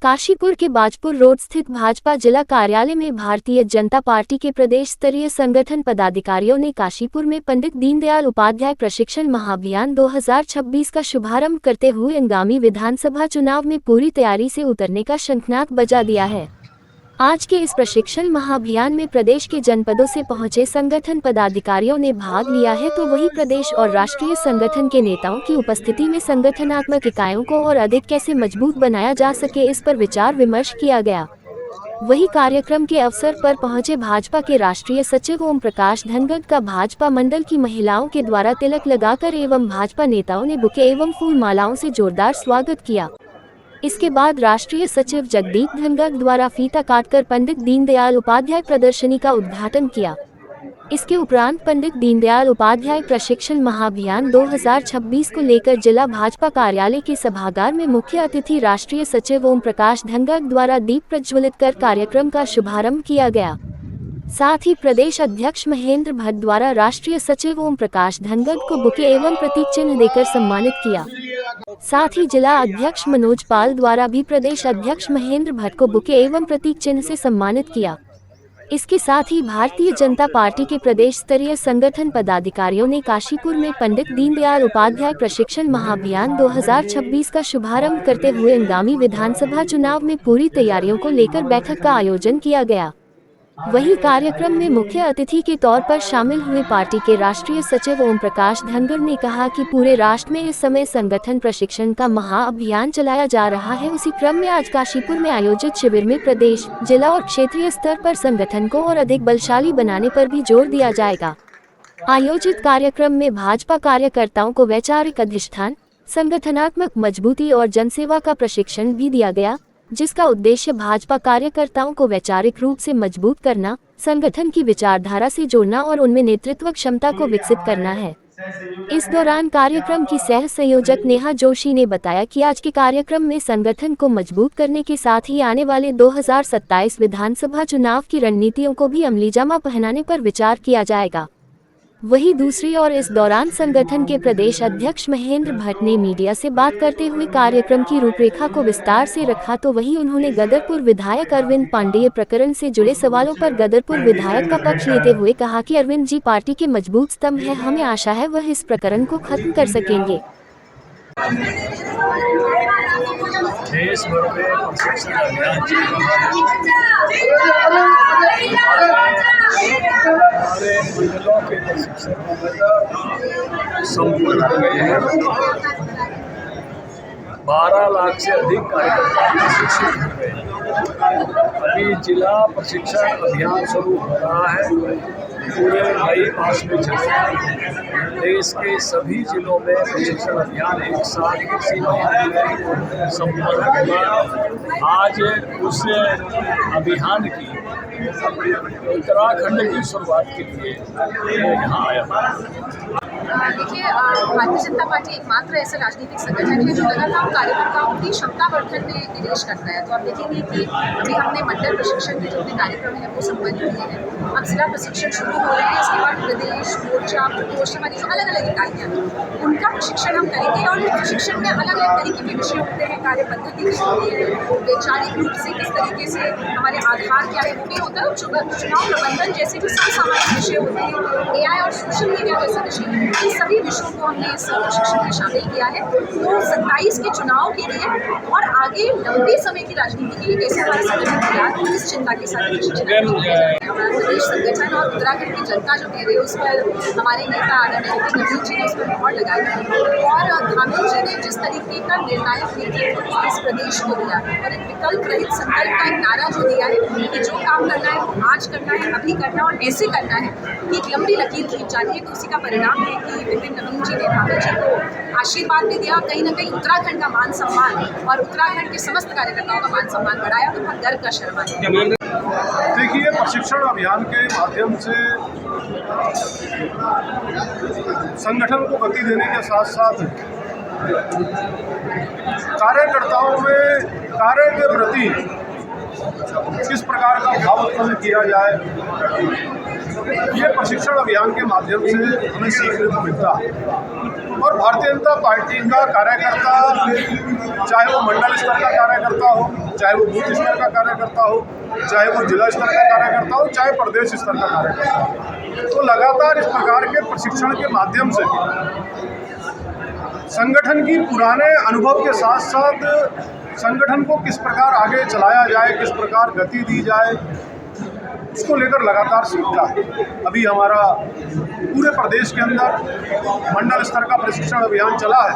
काशीपुर के बाजपुर रोड स्थित भाजपा जिला कार्यालय में भारतीय जनता पार्टी के प्रदेश स्तरीय संगठन पदाधिकारियों ने काशीपुर में पंडित दीनदयाल उपाध्याय प्रशिक्षण महाअभियान 2026 का शुभारंभ करते हुए आगामी विधानसभा चुनाव में पूरी तैयारी से उतरने का शंखनाद बजा दिया है। आज के इस प्रशिक्षण महाअभियान में प्रदेश के जनपदों से पहुंचे संगठन पदाधिकारियों ने भाग लिया है, तो वही प्रदेश और राष्ट्रीय संगठन के नेताओं की उपस्थिति में संगठनात्मक इकाइयों को और अधिक कैसे मजबूत बनाया जा सके, इस पर विचार विमर्श किया गया। वही कार्यक्रम के अवसर पर पहुंचे भाजपा के राष्ट्रीय सचिव ओम प्रकाश धनगड़ का भाजपा मंडल की महिलाओं के द्वारा तिलक लगाकर एवं भाजपा नेताओं ने बुके एवं फूल मालाओं से जोरदार स्वागत किया। इसके बाद राष्ट्रीय सचिव जगदीप धनगड़ द्वारा फीता काटकर पंडित दीनदयाल उपाध्याय प्रदर्शनी का उद्घाटन किया। इसके उपरांत पंडित दीनदयाल उपाध्याय प्रशिक्षण महाअभियान 2026 को लेकर जिला भाजपा कार्यालय के सभागार में मुख्य अतिथि राष्ट्रीय सचिव ओम प्रकाश धनगड़ द्वारा दीप प्रज्वलित कर कार्यक्रम का शुभारंभ किया गया। साथ ही प्रदेश अध्यक्ष महेंद्र भट्ट द्वारा राष्ट्रीय सचिव ओम प्रकाश धनगड़ को बुके एवं प्रतीक चिन्ह देकर सम्मानित किया। साथ ही जिला अध्यक्ष मनोज पाल द्वारा भी प्रदेश अध्यक्ष महेंद्र भट्ट को बुके एवं प्रतीक चिन्ह से सम्मानित किया। इसके साथ ही भारतीय जनता पार्टी के प्रदेश स्तरीय संगठन पदाधिकारियों ने काशीपुर में पंडित दीनदयाल उपाध्याय प्रशिक्षण महाअभियान 2026 का शुभारंभ करते हुए आगामी विधानसभा चुनाव में पूरी तैयारियों को लेकर बैठक का आयोजन किया गया। वही कार्यक्रम में मुख्य अतिथि के तौर पर शामिल हुए पार्टी के राष्ट्रीय सचिव ओम प्रकाश धनगड़ ने कहा कि पूरे राष्ट्र में इस समय संगठन प्रशिक्षण का महाअभियान चलाया जा रहा है। उसी क्रम में आज काशीपुर में आयोजित शिविर में प्रदेश, जिला और क्षेत्रीय स्तर पर संगठन को और अधिक बलशाली बनाने पर भी जोर दिया जाएगा। आयोजित कार्यक्रम में भाजपा कार्यकर्ताओं को वैचारिक अधिष्ठान, संगठनात्मक मजबूती और जनसेवा का प्रशिक्षण भी दिया गया, जिसका उद्देश्य भाजपा कार्यकर्ताओं को वैचारिक रूप से मजबूत करना, संगठन की विचारधारा से जोड़ना और उनमें नेतृत्व क्षमता को विकसित करना है। इस दौरान कार्यक्रम की सह संयोजक नेहा जोशी ने बताया कि आज के कार्यक्रम में संगठन को मजबूत करने के साथ ही आने वाले 2027 विधानसभा चुनाव की रणनीतियों को भी अमलीजामा पहनाने पर विचार किया जाएगा। वही दूसरी ओर इस दौरान संगठन के प्रदेश अध्यक्ष महेंद्र भट्ट ने मीडिया से बात करते हुए कार्यक्रम की रूपरेखा को विस्तार से रखा, तो वही उन्होंने गदरपुर विधायक अरविंद पांडेय प्रकरण से जुड़े सवालों पर गदरपुर विधायक का पक्ष लेते हुए कहा कि अरविंद जी पार्टी के मजबूत स्तंभ है, हमें आशा है वह इस प्रकरण को खत्म कर सकेंगे। देश भर में प्रशिक्षण अभियान हमारे मंडलों के प्रशिक्षण संपन्न हो गए हैं। 12 लाख से अधिक कार्यकर्ता प्रशिक्षित हो गए। अभी जिला प्रशिक्षण अभियान शुरू हो रहा है, पूरे मई मास में चलेगा। देश के सभी जिलों में प्रशिक्षण अभियान एक साथ इसी महीने में संपन्न होगा। आज उस अभियान की उत्तराखंड की शुरुआत के लिए यहाँ आया। देखिए, भारतीय जनता पार्टी एकमात्र ऐसा राजनीतिक संगठन है जो लगातार कार्यकर्ताओं की क्षमता वर्धन में निवेश करता है। तो आप देखेंगे कि अभी हमने मंडल प्रशिक्षण के जो भी कार्यक्रम है वो संपन्न किए हैं। अब जिला प्रशिक्षण शुरू हो रहे हैं, इसके बाद प्रदेश, मोर्चा, प्रकोष्ठ, हमारी जो अलग अलग इकाइयाँ उनका प्रशिक्षण हम करेंगे। और प्रशिक्षण में अलग अलग तरीके के विषय होते हैं, कार्य पद्धति किस होती है, वैचारिक रूप से किस तरीके से हमारे आधार क्या है वो भी होता है, चुनाव प्रबंधन जैसे भी समसामयिक विषय होते हैं, AI और सोशल मीडिया जैसे विषय, इन सभी विषयों को हमने इस प्रशिक्षण में शामिल किया है। तो 27 के चुनाव के लिए और आगे लंबे समय की राजनीति के लिए कैसे हमारे संगठन तैयार हो, इस चिंता के साथ प्रशिक्षण हमारा प्रदेश संगठन और उत्तराखंड की जनता जो कह रही है उस पर हमारे नेता आदरणीय नवीन जी ने उस पर मोहर लगाई और धामी जी ने जिस तरीके का निर्णायक नेतृत्व इस प्रदेश को दिया है और एक विकल्प रहित संकल्प का एक नारा जो दिया है कि जो काम करना है वो आज करना है, अभी करना और ऐसे करना है कि एक लंबी लकीर खींच जानी है। तो उसी का परिणाम है कि विपिन नवीन जी ने धामी जी को आशीर्वाद भी दिया, कहीं ना कहीं उत्तराखंड का मान सम्मान और उत्तराखंड के समस्त कार्यकर्ताओं का मान सम्मान बढ़ाया, तो बहुत गर्व का शर्मा है। देखिए, प्रशिक्षण अभियान के माध्यम से संगठन को गति देने के साथ साथ कार्यकर्ताओं में कार्य के प्रति किस प्रकार का भाव उत्पन्न किया जाए, ये प्रशिक्षण अभियान के माध्यम से हमें सीखने को मिलता है। और भारतीय जनता पार्टी का कार्यकर्ता, चाहे वो मंडल स्तर का कार्यकर्ता हो, चाहे वो बूथ स्तर का कार्यकर्ता हो, चाहे वो जिला स्तर का कार्यकर्ता हो, चाहे प्रदेश स्तर का कार्यकर्ता हो। तो लगातार इस प्रकार के प्रशिक्षण के माध्यम से संगठन की पुराने अनुभव के साथ साथ संगठन को किस प्रकार आगे चलाया जाए, किस प्रकार गति दी जाए, उसको लेकर लगातार सीखता है। अभी हमारा पूरे प्रदेश के अंदर मंडल स्तर का प्रशिक्षण अभियान चला है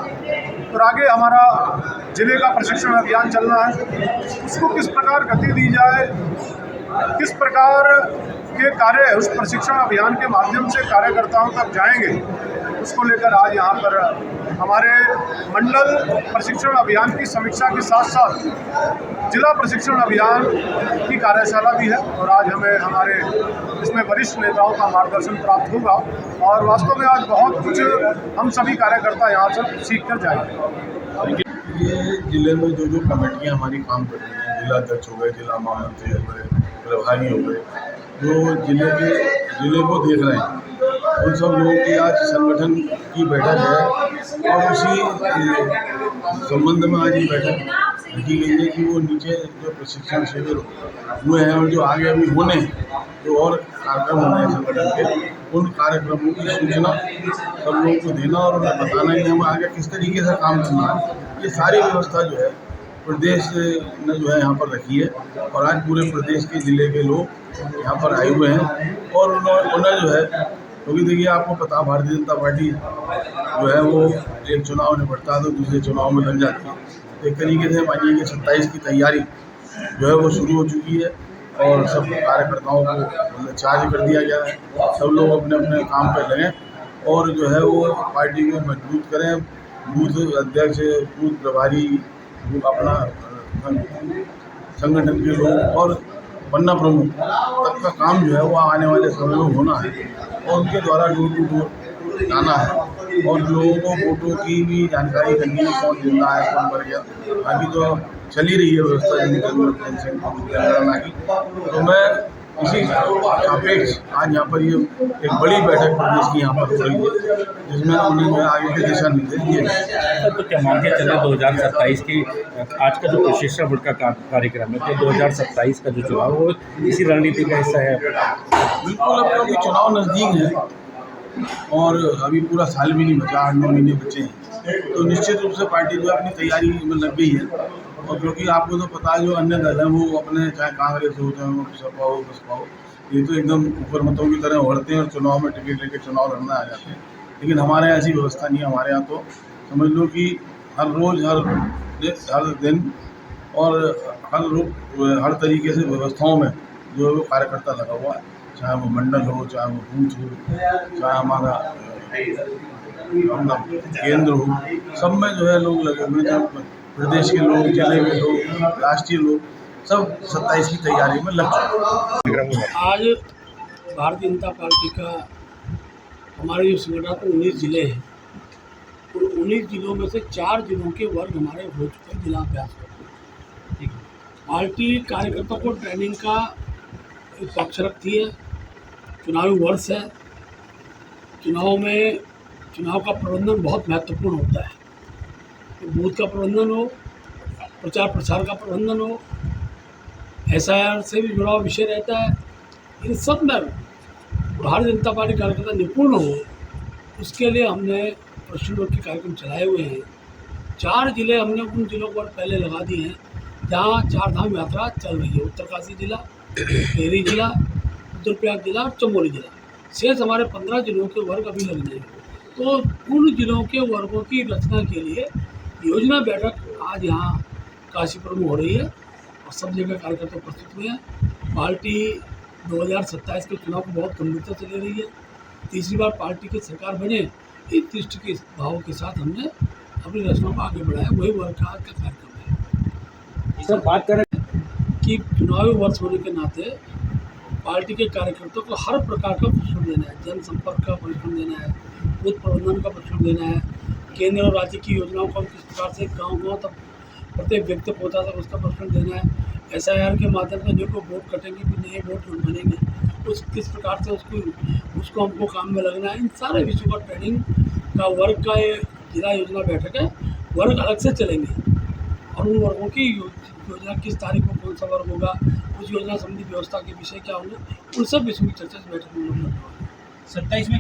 और आगे हमारा जिले का प्रशिक्षण अभियान चलना है। उसको किस प्रकार गति दी जाए, किस प्रकार के कार्य उस प्रशिक्षण अभियान के माध्यम से कार्यकर्ताओं तक जाएंगे, उसको लेकर आज यहाँ पर हमारे मंडल प्रशिक्षण अभियान की समीक्षा के साथ साथ जिला प्रशिक्षण अभियान की कार्यशाला भी है और आज हमें हमारे इसमें वरिष्ठ नेताओं का मार्गदर्शन प्राप्त होगा और वास्तव में आज बहुत कुछ हम सभी कार्यकर्ता यहाँ से सीख कर जाएंगे। ये जिले में जो कमेटियाँ हमारी काम कर रही हैं, जिला अध्यक्ष हो गए, जिला महामंत्री हो गए, प्रभारी हो गए, जो जिले को देख रहे हैं, उन सब लोगों की आज संगठन की बैठक है और उसी संबंध में आज ये बैठक रखी गई है कि वो नीचे जो प्रशिक्षण शिविर हुए हैं और जो आगे अभी होने हैं, जो और कार्यक्रम होने हैं संगठन के, उन कार्यक्रमों की सूचना सब लोगों को देना और उन्हें बताना कि हमें आगे किस तरीके से काम करना है। ये सारी व्यवस्था जो है प्रदेश ने जो है यहाँ पर रखी है और आज पूरे प्रदेश के ज़िले के लोग यहाँ पर आए हुए हैं और उन्हें जो है, क्योंकि देखिए आपको पता भारतीय जनता पार्टी जो है वो एक चुनाव निपटता है तो दूसरे चुनाव में लग जाती है। तो एक तरीके से मानिए कि 27 की तैयारी जो है वो शुरू हो चुकी है और सब कार्यकर्ताओं को चार्ज कर दिया गया है। सब लोग अपने अपने काम पर लगें और जो है वो पार्टी को मजबूत करें। बूथ अध्यक्ष, बूथ प्रभारी, अपना संगठन के लोग और पन्ना प्रमुख तक का काम जो है वो आने वाले समय में होना है और उनके द्वारा डोर टू डोर जाना है और लोगों को वोटों की भी जानकारी करनी है, कौन जिंदा है, कौन मर गया। बाकी तो चल ही रही है व्यवस्था जनगणना की। तो मैं इसी सापेक्ष आज यहाँ पर ये एक बड़ी बैठक प्रदेश की यहाँ पर हो रही है जिसमें उन्होंने आगे के दिशा निर्देश दिए गए। तो क्या मान के चले 2027 की आज का जो प्रशिक्षण का कार्यक्रम है, तो 2027 का जो चुनाव वो इसी रणनीति का हिस्सा है? बिल्कुल, अब क्योंकि चुनाव नज़दीक है और अभी पूरा साल भी नहीं बचा, 8-9 महीने बचे हैं, तो निश्चित रूप से पार्टी जो अपनी तैयारी में लग गई है। और क्योंकि आपको तो पता है जो अन्य दल हैं वो अपने चाहे कांग्रेस हो, चाहे वो सपा हो, बसपा हो, ये तो एकदम ऊपर मतों की तरह उड़ते हैं और चुनाव में टिकट लेकर चुनाव लड़ना आ जाते हैं। लेकिन हमारे यहाँ ऐसी व्यवस्था नहीं है। हमारे यहाँ तो समझ लो कि हर रोज़ हर दिन और हर तरीके से व्यवस्थाओं में जो है वो कार्यकर्ता लगा हुआ है, चाहे वो मंडल हो, चाहे वो बूथ हो, चाहे हमारा केंद्र हो, सब में जो है लोग लगे हुए हैं। प्रदेश के लोग, जिले के लोग, राष्ट्रीय लोग, सब 27 की तैयारी में लग चुके हैं। आज भारतीय जनता पार्टी का हमारे जो संगठन के 19 ज़िले हैं, उन 19 ज़िलों में से 4 ज़िलों के वर्ग हमारे हो चुके हैं जिला अभ्यास करते हैं। पार्टी कार्यकर्ताओं को ट्रेनिंग का एक पक्ष रखती है। चुनावी वर्ष है, चुनाव का प्रबंधन बहुत महत्वपूर्ण होता है। बूथ का प्रबंधन हो, प्रचार प्रसार का प्रबंधन हो, SIR से भी जुड़ा विषय रहता है। इन सब में भारतीय जनता पार्टी कार्यकर्ता निपुण हो, उसके लिए हमने प्रशिक्षण के कार्यक्रम चलाए हुए हैं। 4 जिले हमने उन जिलों पर पहले लगा दिए हैं जहाँ 4 धाम यात्रा चल रही है। उत्तरकाशी जिला, टिहरी जिला, रुद्रप्रयाग जिला और चमोली जिला। शेष हमारे 15 जिलों के वर्ग अभी लगने हैं। तो उन जिलों के वर्गों की रचना के लिए योजना बैठक आज यहाँ काशीपुर में हो रही है और सब जगह कार्यकर्ता उपस्थित हुए हैं। पार्टी 2027 के चुनाव को बहुत गंभीरता से ले रही है। तीसरी बार पार्टी की सरकार बने, इस दृष्टि के भाव के साथ हमने अपनी रचना को आगे बढ़ाया। वही वर्ग का कार्यक्रम है। सर, बात करें कि चुनावी वर्ष होने के नाते पार्टी के कार्यकर्ताओं को हर प्रकार का प्रशिक्षण देना है। जनसंपर्क का प्रशिक्षण देना है, बूथ प्रबंधन का प्रशिक्षण देना है, केंद्र और राज्य की योजनाओं को किस प्रकार से गाँव तक प्रत्येक व्यक्ति पहुँचा तक उसका प्रशिक्षण देना है। SIR के माध्यम से जो वोट कटेंगे भी नए वोट बनेंगे उस किस प्रकार से उसको हमको काम में लगना है। इन सारे विषयों का ट्रेनिंग का वर्ग का ये जिला योजना बैठक है। वर्ग अलग से चलेंगे और उन वर्गों की योजना किस तारीख को कौन सा वर्ग होगा, उस योजना संबंधी व्यवस्था के विषय क्या होंगे, उन सब विषयों की चर्चा इस बैठक में हम लोग करने वाले हैं। 27 में